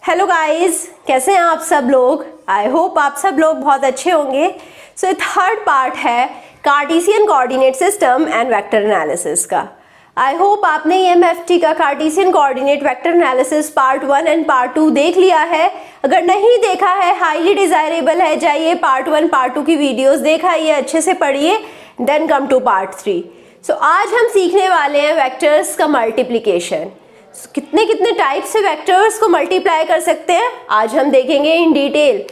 Hello guys, कैसे हैं आप सब लोग। आई होप आप सब लोग बहुत अच्छे होंगे। सो थर्ड पार्ट है Cartesian coordinate system and vector analysis का। आई होप आपने EMFT का Cartesian coordinate vector analysis part 1 and part 2 देख लिया है। अगर नहीं देखा है, हाईली डिजायरेबल है, जाइए पार्ट 1 पार्ट 2 की वीडियोस देखाइए, अच्छे से पढ़िए, देन कम टू पार्ट 3। सो आज हम सीखने वाले हैं वेक्टर्स का मल्टीप्लिकेशन। कितने कितने टाइप से वेक्टर्स को मल्टीप्लाई कर सकते हैं आज हम देखेंगे इन डिटेल।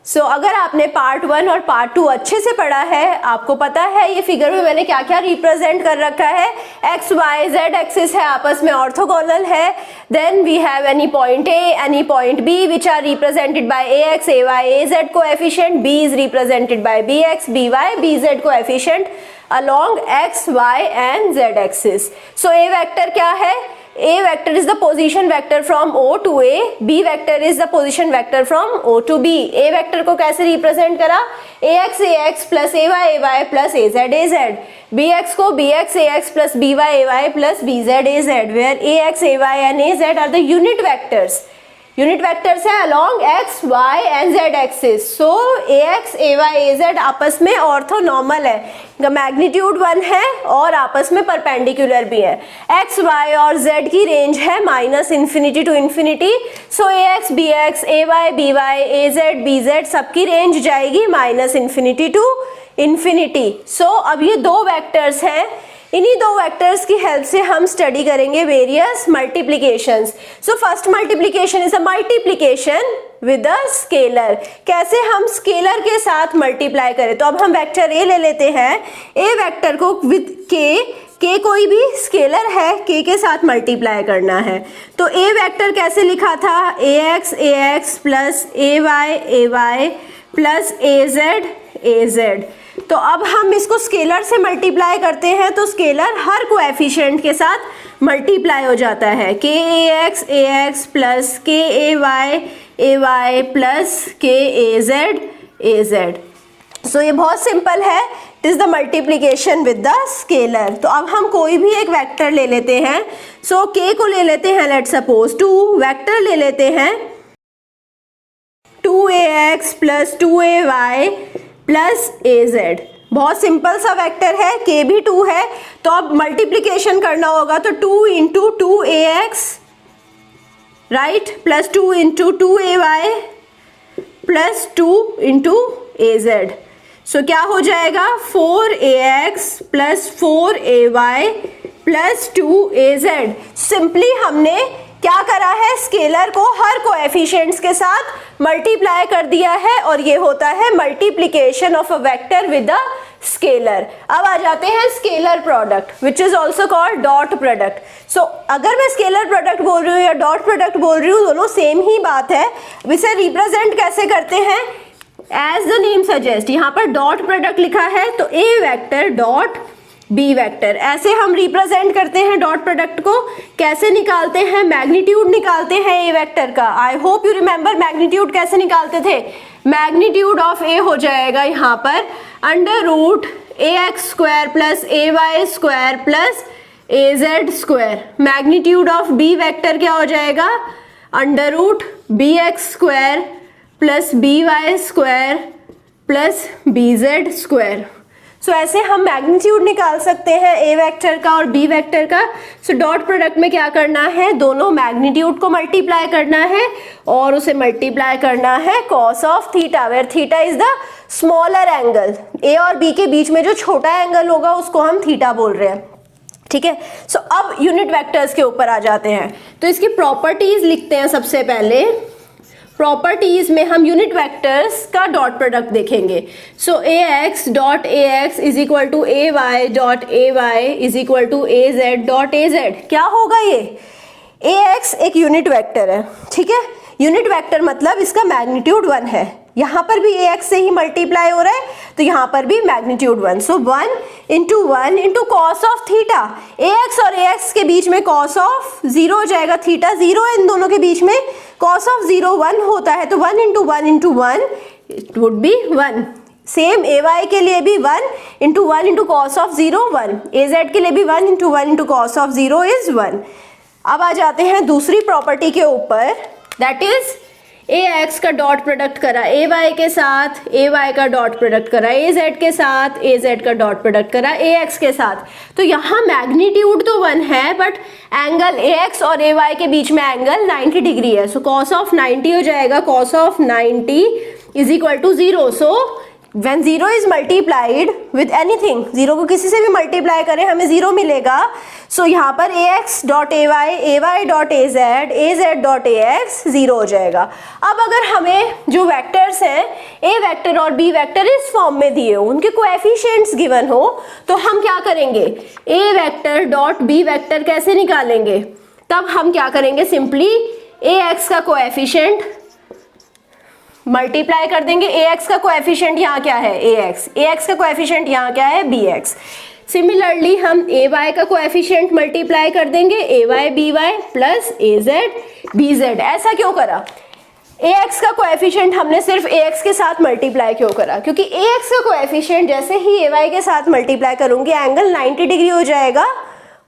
सो अगर आपने पार्ट 1 और पार्ट 2 अच्छे से पढ़ा है, आपको पता है ये फिगर में मैंने क्या क्या रिप्रेजेंट कर रखा है। एक्स वाई जेड एक्सिस है, आपस में ऑर्थोगोनल है। Then we have any point A any point B which are represented by A x A Y A Z coefficient, B is represented by B X B Y B Z coefficient along x, y and z axis. So A vector क्या है? A vector is the position vector from O to A. B vector is the position vector from O to B. A vector को कैसे represent करा? AX plus AY plus AZ AZ. BX को BX AX plus BY AY plus BZ AZ. Where AX, AY and AZ are the unit vectors. Unit vectors है along X Y and Z axis. So A x A Y A Z आपस में orthonormal है, इनका magnitude 1 है और आपस में perpendicular भी है। एक्स वाई और जेड की रेंज है -∞ to infinity. So A X B X A Y B Y A Z B Z सबकी रेंज जाएगी -∞ टू इन्फिनिटी। सो अब ये दो वेक्टर्स हैं, इन्हीं दो वेक्टर्स की हेल्प से हम स्टडी करेंगे various multiplications. So first multiplication is a multiplication with a scalar. कैसे हम स्केलर के साथ मल्टीप्लाई करें, तो अब हम वेक्टर ए ले लेते हैं। ए वेक्टर को विद के कोई भी स्केलर है, के के साथ मल्टीप्लाई करना है। तो ए वेक्टर कैसे लिखा था? ए x plus A Y plus A Z. तो अब हम इसको स्केलर से मल्टीप्लाई करते हैं, तो स्केलर हर कोएफिशिएंट के साथ मल्टीप्लाई हो जाता है। के ए एक्स प्लस के ए वाई प्लस के ए जेड। सो ये बहुत सिंपल है, it is the multiplication with the scalar. तो अब हम कोई भी एक वेक्टर ले लेते हैं। सो के को ले लेते हैं, लेट्स सपोज 2। वेक्टर ले लेते हैं 2ax plus 2ay plus A Z. बहुत सिंपल सा वेक्टर है, के भी 2 है, तो अब मल्टीप्लिकेशन करना होगा तो 2 into 2ax right plus 2 into 2ay plus 2 into A Z. So क्या हो जाएगा? 4ax plus 4ay plus 2az। Simply हमने क्या करा है? स्केलर को हर कोएफिशिएंट्स के साथ मल्टीप्लाई कर दिया है और ये होता है multiplication of a vector with a scalar. अब आ जाते हैं scalar product which is also called dot product. So अगर मैं स्केलर प्रोडक्ट बोल रही हूँ या डॉट प्रोडक्ट बोल रही हूँ, दोनों सेम ही बात है। अब इसे रिप्रेजेंट कैसे करते हैं? एज द नेम सजेस्ट, यहाँ पर डॉट प्रोडक्ट लिखा है तो ए वेक्टर डॉट बी वेक्टर, ऐसे हम रिप्रेजेंट करते हैं डॉट प्रोडक्ट को। कैसे निकालते हैं? मैग्नीट्यूड निकालते हैं ए वेक्टर का। I hope you remember magnitude कैसे निकालते थे। मैग्नीट्यूड ऑफ ए हो जाएगा यहाँ पर under root A X square plus A Y square plus A Z square. Magnitude of B vector क्या हो जाएगा? Under root B X square plus B Y square plus B Z square. So ऐसे हम magnitude निकाल सकते हैं ए vector का और बी वेक्टर का। सो डॉट प्रोडक्ट में क्या करना है? दोनों मैग्नीट्यूड को मल्टीप्लाई करना है और उसे मल्टीप्लाई करना है cos of theta, where theta is the smaller angle. A और बी के बीच में जो छोटा एंगल होगा उसको हम थीटा बोल रहे हैं, ठीक है। सो अब यूनिट वेक्टर्स के ऊपर आ जाते हैं, तो इसकी प्रॉपर्टीज लिखते हैं। सबसे पहले प्रॉपर्टीज में हम यूनिट वेक्टर्स का डॉट प्रोडक्ट देखेंगे। So A x dot a x is equal to a y dot a y is equal to a z dot a z. क्या होगा ये? ए एक्स एक यूनिट वेक्टर है, ठीक है। यूनिट वेक्टर मतलब इसका मैग्नीट्यूड 1 है। यहाँ पर भी ए एक्स से ही मल्टीप्लाई हो रहा है तो यहाँ पर भी magnitude 1। So 1 into cos of theta. A x और ए एक्स के बीच में कॉस ऑफ 0 हो जाएगा, थीटा 0 है इन दोनों के बीच में, कॉस ऑफ 0 1 होता है, तो 1 into 1 it would be 1। Same A Y के लिए भी 1 into cos of 0 1, A Z के लिए भी 1 इंटू कॉस ऑफ 0 इज 1। अब आ जाते हैं दूसरी प्रॉपर्टी के ऊपर, दैट इज ए एक्स का डॉट प्रोडक्ट करा ए वाई के साथ, ए वाई का डॉट प्रोडक्ट करा ए जेड के साथ, ए जेड का डॉट प्रोडक्ट करा ए एक्स के साथ, तो यहाँ मैग्नीट्यूड तो 1 है बट एंगल ए एक्स और ए वाई के बीच में एंगल 90 डिग्री है। सो कॉस ऑफ 90 हो जाएगा, cos of 90 is equal to 0। So when 0 is multiplied with anything, 0 को किसी से भी मल्टीप्लाई करें हमें 0 मिलेगा। सो यहाँ पर ax dot ay dot az, az dot ax 0 हो जाएगा। अब अगर हमें जो वेक्टर्स हैं a वेक्टर और b वेक्टर इस फॉर्म में दिए हो, उनके कोएफिशिएंट्स गिवन हो, तो हम क्या करेंगे, a vector dot b vector कैसे निकालेंगे, तब हम क्या करेंगे, सिंपली ax का कोएफिशिएंट मल्टीप्लाई कर देंगे। ax का कोएफिशिएंट यहाँ क्या है, ax का कोएफिशिएंट यहाँ क्या है, bx। सिमिलरली हम ay का कोएफिशिएंट मल्टीप्लाई कर देंगे, ay by plus az bz। ऐसा क्यों करा, ax का कोएफिशिएंट हमने सिर्फ ax के साथ मल्टीप्लाई क्यों करा, क्योंकि ax का कोएफिशिएंट जैसे ही ay के साथ मल्टीप्लाई करूंगी एंगल 90 डिग्री हो जाएगा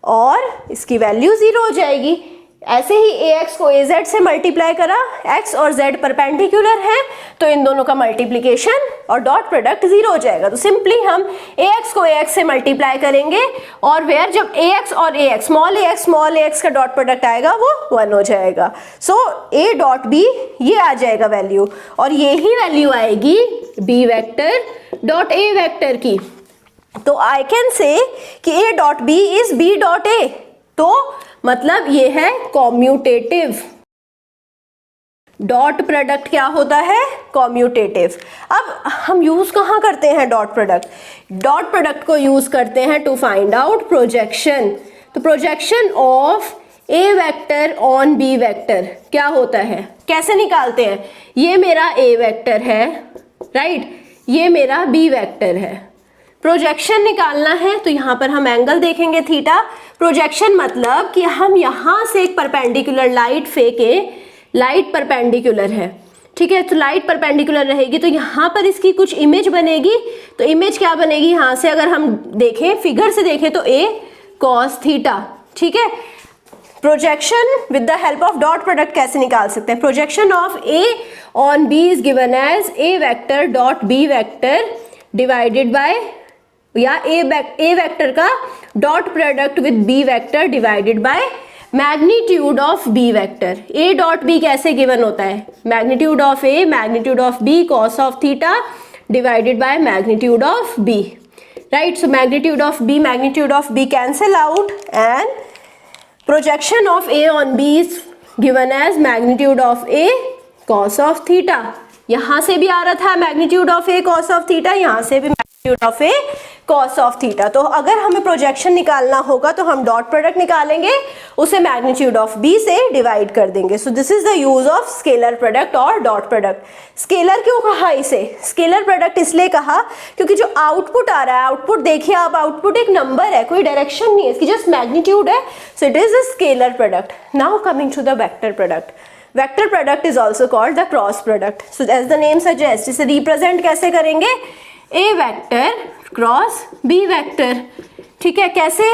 और इसकी वैल्यू 0 हो जाएगी। ऐसे ही ax को az से मल्टीप्लाई करा, x और z परपेंडिकुलर है तो इन दोनों का मल्टीप्लिकेशन और डॉट प्रोडक्ट 0 हो जाएगा। तो सिंपली हम ax को ax से मल्टीप्लाई करेंगे और वेयर जब ax और ax स्मॉल ax का डॉट प्रोडक्ट आएगा वो 1 हो जाएगा। सो a डॉट b ये आ जाएगा वैल्यू, और ये ही वैल्यू आएगी b vector dot a vector की। तो आई कैन से कि a dot b is b dot a, तो मतलब ये है कॉम्यूटेटिव। डॉट प्रोडक्ट क्या होता है, कॉम्यूटेटिव। अब हम यूज कहाँ करते हैं डॉट प्रोडक्ट, डॉट प्रोडक्ट को यूज करते हैं टू फाइंड आउट प्रोजेक्शन। तो projection of A vector on B vector क्या होता है, कैसे निकालते हैं, ये मेरा ए वेक्टर है राइट, ये मेरा बी वेक्टर है। प्रोजेक्शन निकालना है तो यहाँ पर हम एंगल देखेंगे थीटा। प्रोजेक्शन मतलब कि हम यहाँ से एक परपेंडिकुलर लाइट फेंके, लाइट परपेंडिकुलर है, ठीक है, तो लाइट परपेंडिकुलर रहेगी तो यहाँ पर इसकी कुछ इमेज बनेगी। तो इमेज क्या बनेगी, यहाँ से अगर हम देखें, फिगर से देखें तो a cos थीटा, ठीक है। Projection with the help of dot product कैसे निकाल सकते हैं, projection of a on b is given as a vector dot b vector divided by, या ए वेक्टर का dot product with B vector divided by magnitude of B vector. A dot B कैसे given होता है, magnitude of A magnitude of B cos of theta divided by magnitude of B, right. So magnitude of B cancel out and projection of A on B is given as magnitude of A cos of theta. यहां से भी आ रहा था magnitude of A cos of theta, यहां से भी magnitude of A cos of theta. तो अगर हमें प्रोजेक्शन निकालना होगा तो हम डॉट प्रोडक्ट निकालेंगे, उसे मैग्नीट्यूड ऑफ बी से डिवाइड कर देंगे। So this is the use of scalar product और डॉट प्रोडक्ट। स्केलर क्यों कहा इसे, स्केलर प्रोडक्ट इसलिए कहा क्योंकि जो आउटपुट आ रहा है, आउटपुट देखिए आप, आउटपुट एक नंबर है, कोई डायरेक्शन नहीं है, इसकी जस्ट मैग्नीट्यूड है। So it is a scalar product. Now coming to the vector product. Vector product is also called the cross product. So as the name suggest, इसे रिप्रेजेंट कैसे करेंगे, A vector cross B vector, ठीक है। कैसे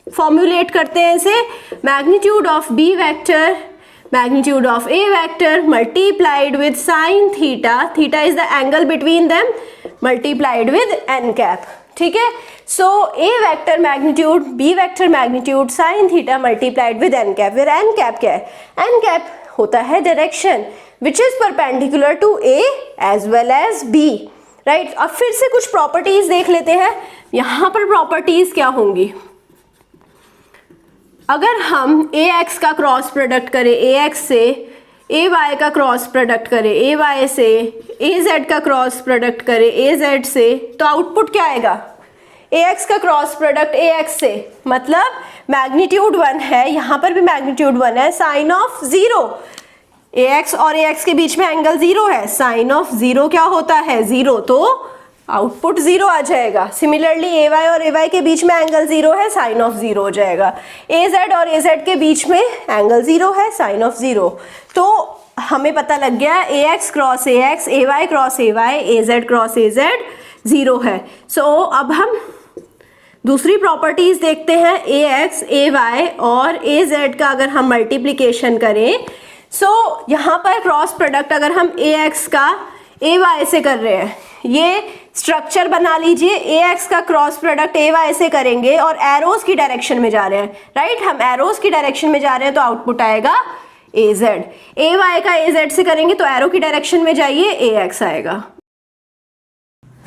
formulate करते हैं इसे, magnitude of B vector magnitude of A vector multiplied with sine theta, theta is the angle between them, multiplied with N cap, ठीक है। सो ए vector magnitude, B vector magnitude, sine theta multiplied with N cap, where N cap क्या है, N cap होता है direction which is perpendicular to A as well as B, right. अब फिर से कुछ प्रॉपर्टीज देख लेते हैं। यहां पर प्रॉपर्टीज क्या होंगी, अगर हम ए एक्स का क्रॉस प्रोडक्ट करें ए एक्स से, ए वाई का क्रॉस प्रोडक्ट करें ए वाई से, ए जेड का क्रॉस प्रोडक्ट करें ए जेड से, तो आउटपुट क्या आएगा, ए एक्स का क्रॉस प्रोडक्ट ए एक्स से, मतलब मैग्नीट्यूड 1 है, यहाँ पर भी मैग्नीट्यूड 1 है, साइन ऑफ 0, ए एक्स और ए एक्स के बीच में एंगल 0 है, साइन ऑफ 0 क्या होता है, 0, तो आउटपुट 0 आ जाएगा। सिमिलरली ए वाई और ए वाई के बीच में एंगल 0 है, साइन ऑफ 0 हो जाएगा। ए जेड और ए जेड के बीच में एंगल 0 है, साइन ऑफ 0। तो हमें पता लग गया a x cross a x, A y cross a Y, A z cross a z 0 है। सो अब हम दूसरी प्रॉपर्टीज देखते हैं, ए एक्स ए वाई और ए जेड का अगर हम मल्टीप्लीकेशन करें, सो यहाँ पर क्रॉस प्रोडक्ट अगर हम ax का ay से कर रहे हैं, ये स्ट्रक्चर बना लीजिए, ax का क्रॉस प्रोडक्ट ay से करेंगे और एरोज की डायरेक्शन में जा रहे हैं, राइट, हम एरोज की डायरेक्शन में जा रहे हैं तो आउटपुट आएगा az। ay का az से करेंगे तो एरो की डायरेक्शन में जाइए, ax आएगा,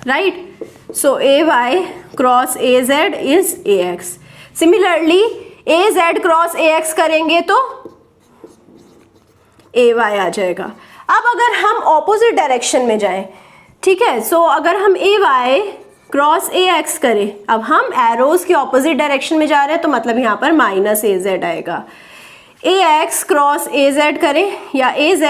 right. So ay cross az is ax। Similarly az cross ax करेंगे तो ay आ जाएगा। अब अगर हम ऑपोजिट डायरेक्शन में जाएं, ठीक है, सो अगर हम ay क्रॉस ax करें, अब हम एरोज के ऑपोजिट डायरेक्शन में जा रहे हैं तो मतलब यहाँ पर माइनस az आएगा। ax क्रॉस az करें या az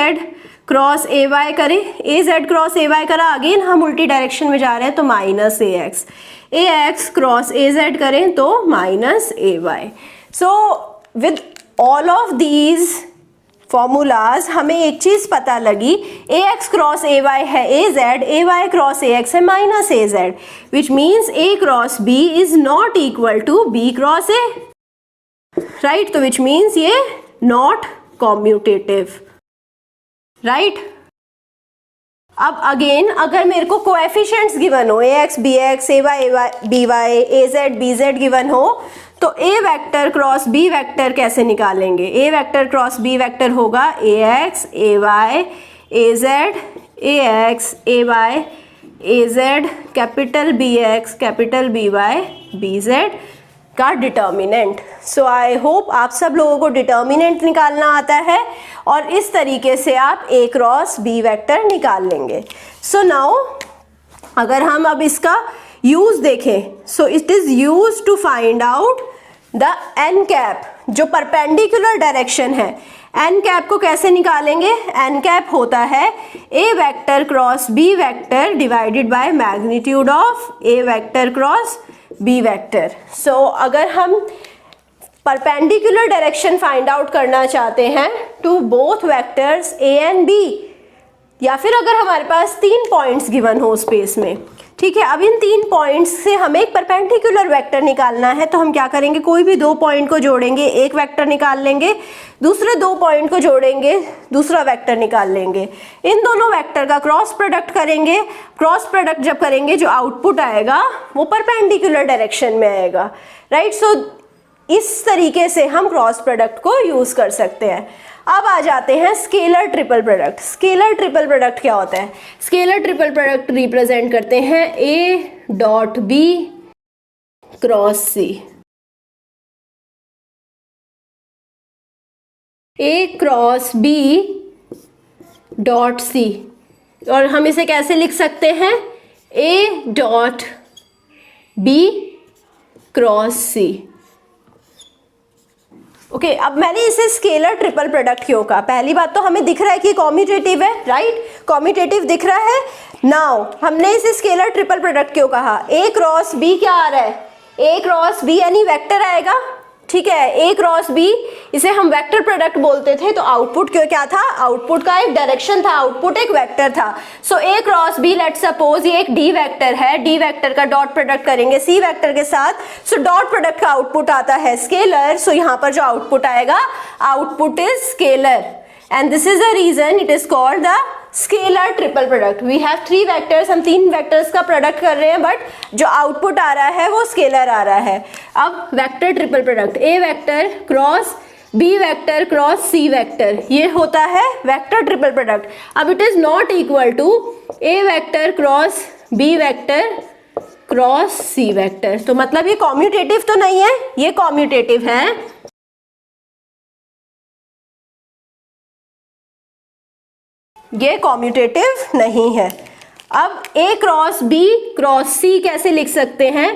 क्रॉस ay करें, az क्रॉस ay करा, अगेन हम उल्टी डायरेक्शन में जा रहे हैं तो माइनस ax क्रॉस az करें तो minus ay। So with all of these formulas हमें एक चीज पता लगी, ax क्रॉस ay है az, ay क्रॉस ax है minus az, which means a cross b is not equal to b cross a, right. तो विच मीन्स ये not commutative, right. अब अगेन अगर मेरे को कोएफिशिएंट्स गिवन हो, ax bx ay by az bz given हो, तो a vector cross b vector कैसे निकालेंगे? a vector cross b vector होगा ax ay az ax ay az capital bx capital by bz का डिटर्मिनेंट। सो आई होप आप सब लोगों को डिटर्मिनेंट निकालना आता है और इस तरीके से आप a क्रॉस b वेक्टर निकाल लेंगे। सो नाउ अगर हम अब इसका यूज देखें, so it is use to find out the n cap, जो परपेंडिकुलर डायरेक्शन है। एन कैप को कैसे निकालेंगे? एन कैप होता है a vector cross b vector divided by magnitude of a vector cross b vector. So अगर हम perpendicular direction find out करना चाहते हैं to both vectors a and b, या फिर अगर हमारे पास 3 पॉइंट्स गिवन हो स्पेस में, ठीक है, अब इन 3 पॉइंट्स से हमें एक परपेंडिकुलर वेक्टर निकालना है, तो हम क्या करेंगे, कोई भी 2 पॉइंट को जोड़ेंगे, एक वेक्टर निकाल लेंगे, दूसरे 2 पॉइंट को जोड़ेंगे, दूसरा वेक्टर निकाल लेंगे, इन दोनों वेक्टर का क्रॉस प्रोडक्ट करेंगे। क्रॉस प्रोडक्ट जब करेंगे जो आउटपुट आएगा वो परपेंडिकुलर डायरेक्शन में आएगा, राइट। सो इस तरीके से हम क्रॉस प्रोडक्ट को यूज कर सकते हैं। अब आ जाते हैं scalar triple product. Scalar triple product क्या होता है? स्केलर ट्रिपल प्रोडक्ट रिप्रेजेंट करते हैं a dot b cross c। a cross b dot c, और हम इसे कैसे लिख सकते हैं? a dot b cross c। Okay, अब मैंने इसे स्केलर ट्रिपल प्रोडक्ट क्यों कहा? पहली बात तो हमें दिख रहा है कि कॉम्यूटेटिव है, राइट, कॉम्यूटेटिव दिख रहा है। नाउ हमने इसे स्केलर ट्रिपल प्रोडक्ट क्यों कहा? a क्रॉस b क्या आ रहा है? a क्रॉस b यानी वेक्टर आएगा, ठीक है, a क्रॉस b, इसे हम वेक्टर प्रोडक्ट बोलते थे। तो आउटपुट क्यों क्या था? आउटपुट का एक डायरेक्शन था, आउटपुट एक वेक्टर था। So a cross b, let's suppose ये एक d वेक्टर है, d वेक्टर का डॉट प्रोडक्ट करेंगे c वेक्टर के साथ, सो डॉट प्रोडक्ट का आउटपुट आता है स्केलर। सो यहाँ पर जो आउटपुट आएगा, output is scalar, and this is the reason it is called the scalar triple product. We have 3 vectors, हम 3 वेक्टर्स का प्रोडक्ट कर रहे हैं, बट जो आउटपुट आ रहा है वो स्केलर आ रहा है। अब vector triple product, a vector cross b vector cross c vector, ये होता है वेक्टर ट्रिपल प्रोडक्ट। अब it is not equal to a vector cross b vector cross c vector. तो मतलब ये कॉम्यूटेटिव तो नहीं है, ये कॉम्यूटेटिव है, ये कॉम्यूटेटिव नहीं है। अब a cross b cross c कैसे लिख सकते हैं?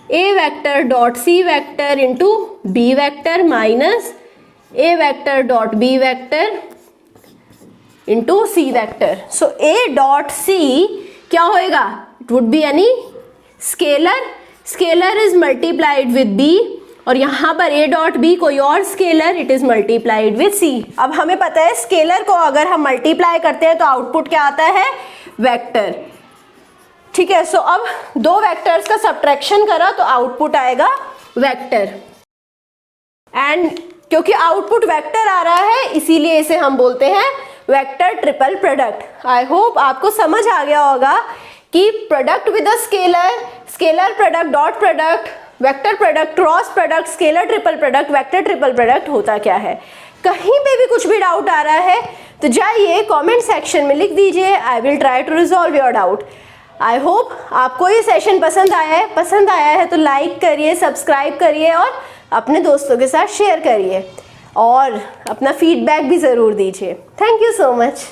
a vector dot c vector into b vector minus a vector dot b vector into c vector. So a dot c क्या होएगा? It would be any scalar, scalar is multiplied with b, और यहाँ पर a dot b कोई और scalar, it is multiplied with c। अब हमें पता है स्केलर को अगर हम मल्टीप्लाई करते हैं तो आउटपुट क्या आता है? वेक्टर, ठीक है। सो अब 2 वेक्टर्स का सब्ट्रैक्शन करा तो आउटपुट आएगा वेक्टर, एंड क्योंकि आउटपुट वेक्टर आ रहा है इसीलिए इसे हम बोलते हैं वेक्टर ट्रिपल प्रोडक्ट। आई होप आपको समझ आ गया होगा कि product with a scalar, scalar product, dot product, vector product, cross product, scalar triple product, vector triple product होता क्या है। कहीं पे भी कुछ भी डाउट आ रहा है तो जाइए कमेंट सेक्शन में लिख दीजिए, I will try to resolve your doubt. I hope आपको ये सेशन पसंद आया है तो लाइक करिए, सब्सक्राइब करिए और अपने दोस्तों के साथ शेयर करिए और अपना फीडबैक भी ज़रूर दीजिए। Thank you so much.